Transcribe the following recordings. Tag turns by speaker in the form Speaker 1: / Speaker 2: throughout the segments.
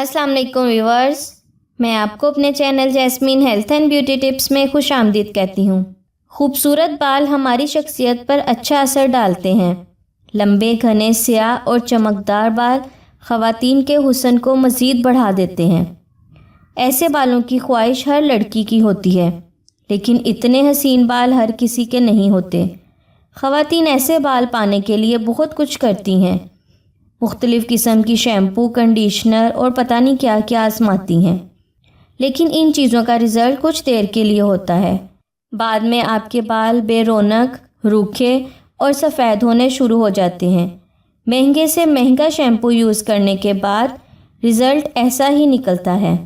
Speaker 1: अस्सलाम वालेकुम व्यूवर्स, मैं आपको अपने channel jasmine health and beauty tips में खुश आमदीद कहती हूँ। खूबसूरत बाल हमारी शख्सियत पर अच्छा असर डालते हैं। लंबे, घने, स्याह और चमकदार बाल ख़वातीन के हुस्न को मज़ीद बढ़ा देते हैं। ऐसे बालों की ख्वाहिश हर लड़की की होती है, लेकिन इतने हसीन बाल हर किसी के नहीं होते। ख़वातीन ऐसे बाल पाने के लिए बहुत कुछ करती हैं। मुख्तलिफ़ किस्म की शैम्पू, कंडीशनर और पता नहीं क्या क्या आजमाती हैं, लेकिन इन चीज़ों का रिज़ल्ट कुछ देर के लिए होता है। बाद में आपके बाल बेरौनक, रूखे और सफ़ेद होने शुरू हो जाते हैं। महंगे से महंगा शैम्पू यूज़ करने के बाद रिज़ल्ट ऐसा ही निकलता है।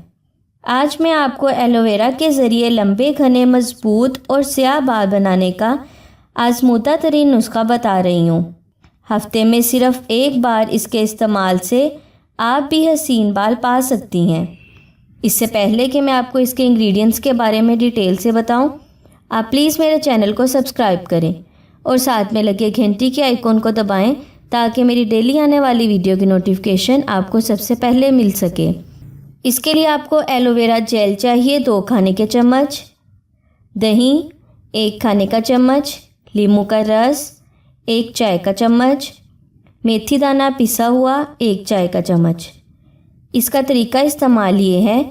Speaker 1: आज मैं आपको एलोवेरा के ज़रिए लंबे, घने, मज़बूत और स्याह बाल बनाने का आज़मूदा तरीन नुस्खा बता रही हूँ। हफ्ते में सिर्फ़ एक बार इसके इस्तेमाल से आप भी हसीन बाल पा सकती हैं। इससे पहले कि मैं आपको इसके इंग्रेडिएंट्स के बारे में डिटेल से बताऊं, आप प्लीज़ मेरे चैनल को सब्सक्राइब करें और साथ में लगे घंटी के आइकॉन को दबाएं ताकि मेरी डेली आने वाली वीडियो की नोटिफिकेशन आपको सबसे पहले मिल सके। इसके लिए आपको एलोवेरा जेल चाहिए 2 खाने के चम्मच, दही 1 खाने का चम्मच, नींबू का रस 1 चाय का चम्मच, मेथी दाना पिसा हुआ 1 चाय का चम्मच। इसका तरीका इस्तेमाल ये है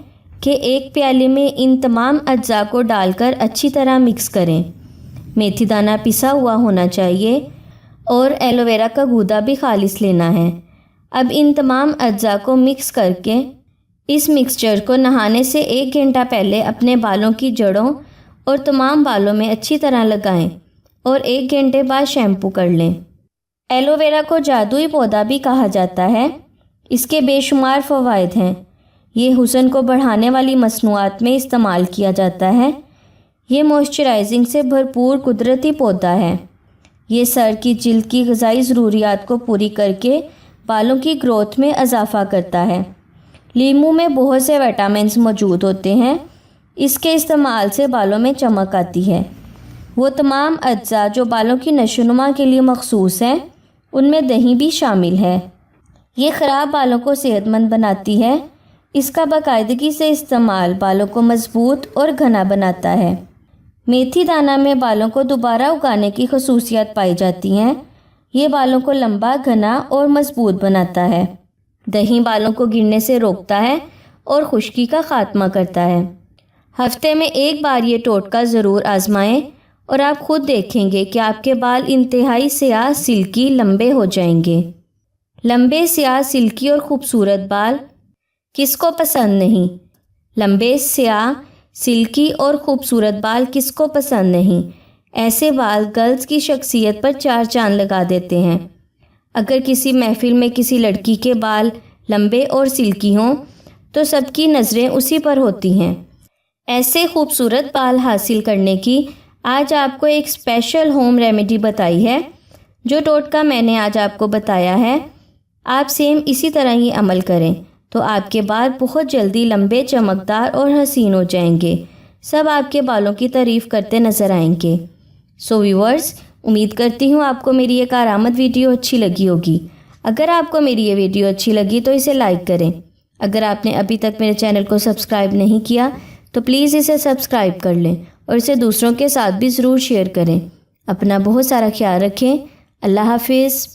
Speaker 1: कि एक प्याले में इन तमाम अज्जा को डालकर अच्छी तरह मिक्स करें। मेथी दाना पिसा हुआ होना चाहिए और एलोवेरा का गूदा भी खालिस लेना है। अब इन तमाम अज्जा को मिक्स करके इस मिक्सचर को नहाने से 1 घंटा पहले अपने बालों की जड़ों और तमाम बालों में अच्छी तरह लगाएं और 1 घंटे बाद शैम्पू कर लें। एलोवेरा को जादुई पौधा भी कहा जाता है। इसके बेशुमार फ़वाइद हैं। ये हुस्न को बढ़ाने वाली मसनूआत में इस्तेमाल किया जाता है। ये मॉइस्चराइजिंग से भरपूर कुदरती पौधा है। ये सर की जिल्द की ग़िज़ाई ज़रूरियात को पूरी करके बालों की ग्रोथ में इजाफ़ा करता है। नींबू में बहुत से विटामिन्स मौजूद होते हैं। इसके इस्तेमाल से बालों में चमक आती है। वो तमाम अज्जा जो बालों की नशोनुमा के लिए मखसूस हैं, उनमें दही भी शामिल है। ये ख़राब बालों को सेहतमंद बनाती है। इसका बाकायदगी से इस्तेमाल बालों को मज़बूत और घना बनाता है। मेथी दाना में बालों को दोबारा उगाने की खसूसियत पाई जाती हैं। ये बालों को लंबा, घना और मज़बूत बनाता है। दही बालों को गिरने से रोकता है और खुश्की का ख़ात्मा करता है। हफ्ते में एक बार ये टोटका ज़रूर आजमाएं और आप खुद देखेंगे कि आपके बाल इंतहाई स्याह, सिल्की, लंबे हो जाएंगे। लंबे, स्याह, सिल्की और ख़ूबसूरत बाल किसको पसंद नहीं? लंबे, स्याह, सिल्की और ख़ूबसूरत बाल किसको पसंद नहीं? ऐसे बाल गर्ल्स की शख्सियत पर 4 चांद लगा देते हैं। अगर किसी महफिल में किसी लड़की के बाल लंबे और सिल्की हों तो सबकी नज़रें उसी पर होती हैं। ऐसे खूबसूरत बाल हासिल करने की आज आपको एक स्पेशल होम रेमेडी बताई है। जो टोटका मैंने आज आपको बताया है, आप सेम इसी तरह ही अमल करें तो आपके बाल बहुत जल्दी लंबे, चमकदार और हसीन हो जाएंगे। सब आपके बालों की तारीफ़ करते नज़र आएंगे। सो व्यूअर्स, उम्मीद करती हूँ आपको मेरी ये कारआमद वीडियो अच्छी लगी होगी। अगर आपको मेरी ये वीडियो अच्छी लगी तो इसे लाइक करें। अगर आपने अभी तक मेरे चैनल को सब्सक्राइब नहीं किया तो प्लीज़ इसे सब्सक्राइब कर लें और इसे दूसरों के साथ भी ज़रूर शेयर करें। अपना बहुत सारा ख्याल रखें। अल्लाह हाफिज़।